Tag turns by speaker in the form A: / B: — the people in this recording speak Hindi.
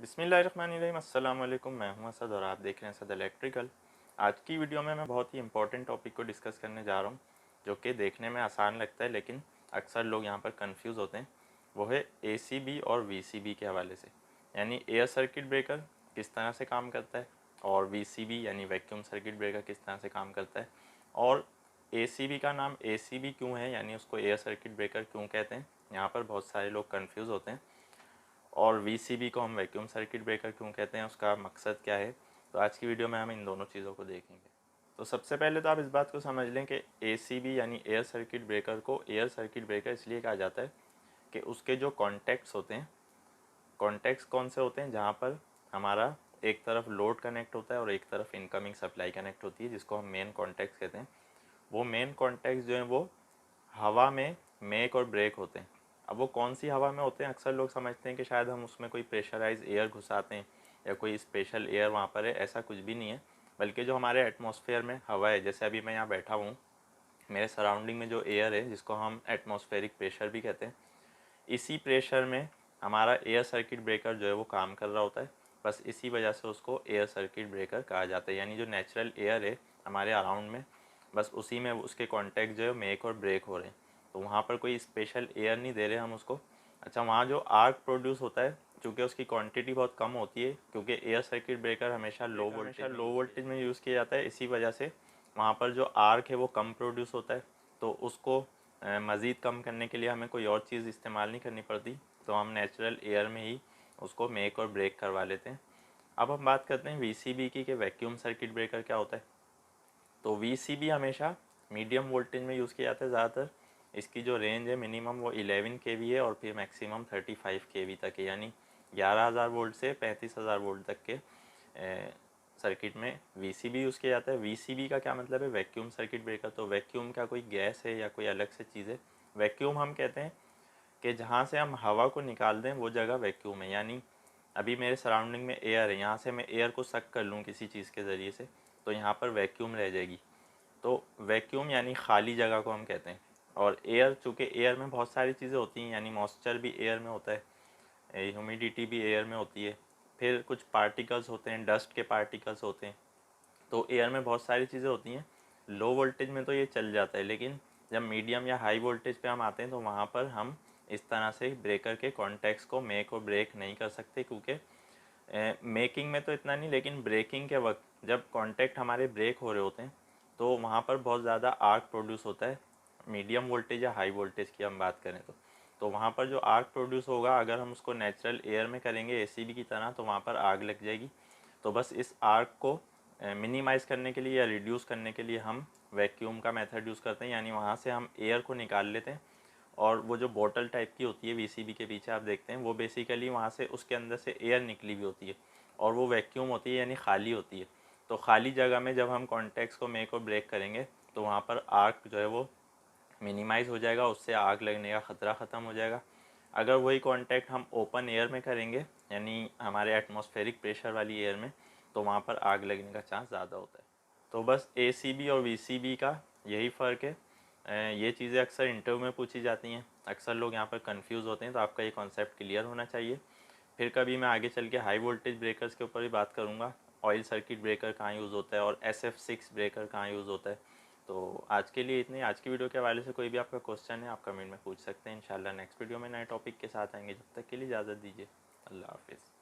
A: बिस्मिल्लाहिर्रहमानिर्रहीम। अस्सलाम वालेकुम। मैं हूं असद और आप देख रहे हैं असद इलेक्ट्रिकल। आज की वीडियो में मैं बहुत ही इंपॉर्टेंट टॉपिक को डिस्कस करने जा रहा हूं, जो कि देखने में आसान लगता है लेकिन अक्सर लोग यहां पर कंफ्यूज होते हैं। वो है एसीबी और वीसीबी के हवाले से, यानी एयर सर्किट ब्रेकर किस तरह से काम करता है और वीसीबी यानी वैक्यूम सर्किट ब्रेकर किस तरह से काम करता है, और एसीबी का नाम एसीबी क्यों है, यानी उसको एयर सर्किट ब्रेकर क्यों कहते हैं। यहाँ पर बहुत सारे लोग कन्फ्यूज़ होते हैं। और वीसीबी को हम वैक्यूम सर्किट ब्रेकर क्यों कहते हैं, उसका मकसद क्या है। तो आज की वीडियो में हम इन दोनों चीज़ों को देखेंगे। तो सबसे पहले तो आप इस बात को समझ लें कि एसीबी यानी एयर सर्किट ब्रेकर को एयर सर्किट ब्रेकर इसलिए कहा जाता है कि उसके जो कॉन्टैक्ट्स होते हैं, कॉन्टैक्ट्स कौन से होते हैं, जहाँ पर हमारा एक तरफ लोड कनेक्ट होता है और एक तरफ इनकमिंग सप्लाई कनेक्ट होती है, जिसको हम मेन कॉन्टैक्ट्स कहते हैं। वो मेन कॉन्टैक्ट्स जो हैं वो हवा में मेक और ब्रेक होते हैं। अब वो कौन सी हवा में होते हैं, अक्सर लोग समझते हैं कि शायद हम उसमें कोई प्रेशराइज एयर घुसाते हैं या कोई स्पेशल एयर वहाँ पर है। ऐसा कुछ भी नहीं है, बल्कि जो हमारे एटमॉस्फेयर में हवा है, जैसे अभी मैं यहाँ बैठा हूँ, मेरे सराउंडिंग में जो एयर है जिसको हम एटमॉस्फेरिक प्रेशर भी कहते हैं, इसी प्रेशर में हमारा एयर सर्किट ब्रेकर जो है वो काम कर रहा होता है। बस इसी वजह से उसको एयर सर्किट ब्रेकर कहा जाता है। यानी जो नेचुरल एयर है हमारे अराउंड में, बस उसी में उसके कॉन्टैक्ट जो है मेक और ब्रेक हो रहे हैं। तो वहाँ पर कोई स्पेशल एयर नहीं दे रहे हम उसको। अच्छा, वहाँ जो आर्क प्रोड्यूस होता है, चूँकि उसकी क्वांटिटी बहुत कम होती है, क्योंकि एयर सर्किट ब्रेकर हमेशा लो वोल्टेज में यूज़ किया जाता है, इसी वजह से वहाँ पर जो आर्क है वो कम प्रोड्यूस होता है। तो उसको मज़ीद कम करने के लिए हमें कोई और चीज़ इस्तेमाल नहीं करनी पड़ती, तो हम नेचुरल एयर में ही उसको मेक और ब्रेक करवा लेते हैं। अब हम बात करते हैं वीसीबी की, कि वैक्यूम सर्किट ब्रेकर क्या होता है। तो वीसीबी हमेशा मीडियम वोल्टेज में यूज़ किया जाता है ज़्यादातर। इसकी जो रेंज है मिनिमम वो 11 केवी है और फिर मैक्सिमम 35 केवी तक है, यानी 11,000 वोल्ट से 35,000 वोल्ट तक के सर्किट में वीसीबी यूज़ किया जाता है। वीसीबी का क्या मतलब है, वैक्यूम सर्किट ब्रेकर। तो वैक्यूम क्या कोई गैस है या कोई अलग से चीज़ है। वैक्यूम हम कहते हैं कि जहाँ से हम हवा को निकाल दें वो जगह वैक्यूम है। यानी अभी मेरे सराउंडिंग में एयर है, यहाँ से मैं एयर को सक कर लूँ किसी चीज़ के ज़रिए से, तो यहाँ पर वैक्यूम रह जाएगी। तो वैक्यूम यानी खाली जगह को हम कहते हैं। और एयर, चूँकि एयर में बहुत सारी चीज़ें होती हैं, यानी मॉइस्चर भी एयर में होता है, ह्यूमिडिटी भी एयर में होती है, फिर कुछ पार्टिकल्स होते हैं, डस्ट के पार्टिकल्स होते हैं। तो एयर में बहुत सारी चीज़ें होती हैं। लो वोल्टेज में तो ये चल जाता है, लेकिन जब मीडियम या हाई वोल्टेज पे हम आते हैं तो वहाँ पर हम इस तरह से ब्रेकर के कॉन्टैक्ट्स को मेक और ब्रेक नहीं कर सकते, क्योंकि मेकिंग में तो इतना नहीं, लेकिन ब्रेकिंग के वक्त जब कॉन्टैक्ट हमारे ब्रेक हो रहे होते हैं तो वहाँ पर बहुत ज़्यादा आर्क प्रोड्यूस होता है। मीडियम वोल्टेज या हाई वोल्टेज की हम बात करें तो वहाँ पर जो आर्क प्रोड्यूस होगा, अगर हम उसको नेचुरल एयर में करेंगे एसीबी की तरह, तो वहाँ पर आग लग जाएगी। तो बस इस आर्क को मिनिमाइज़ करने के लिए या रिड्यूस करने के लिए हम वैक्यूम का मेथड यूज़ करते हैं। यानी वहाँ से हम एयर को निकाल लेते हैं, और वो जो बोतल टाइप की होती है वीसीबी के पीछे आप देखते हैं, वो बेसिकली वहाँ से उसके अंदर से एयर निकली हुई होती है, और वो वैक्यूम होती है यानी खाली होती है। तो खाली जगह में जब हम कॉन्टैक्ट्स को मेक और ब्रेक करेंगे तो वहाँ पर आर्क जो है वो मिनिमाइज़ हो जाएगा, उससे आग लगने का ख़तरा ख़त्म हो जाएगा। अगर वही कॉन्टैक्ट हम ओपन एयर में करेंगे, यानी हमारे एटमॉस्फेरिक प्रेशर वाली एयर में, तो वहाँ पर आग लगने का चांस ज़्यादा होता है। तो बस एसीबी और वीसीबी का यही फ़र्क है। ये चीज़ें अक्सर इंटरव्यू में पूछी जाती हैं, अक्सर लोग यहाँ पर कंफ्यूज होते हैं, तो आपका ये कॉन्सेप्ट क्लियर होना चाहिए। फिर कभी मैं आगे चल के हाई वोल्टेज ब्रेकर्स के ऊपर भी बात करूँगा, ऑयल सर्किट ब्रेकर कहाँ यूज़ होता है और SF6 ब्रेकर कहाँ यूज़ होता है। तो आज के लिए इतनी। आज की वीडियो के हवाले से कोई भी आपका क्वेश्चन है आप कमेंट में पूछ सकते हैं। इंशाल्लाह नेक्स्ट वीडियो में नए टॉपिक के साथ आएंगे। जब तक के लिए इजाज़त दीजिए। अल्लाह हाफिज़।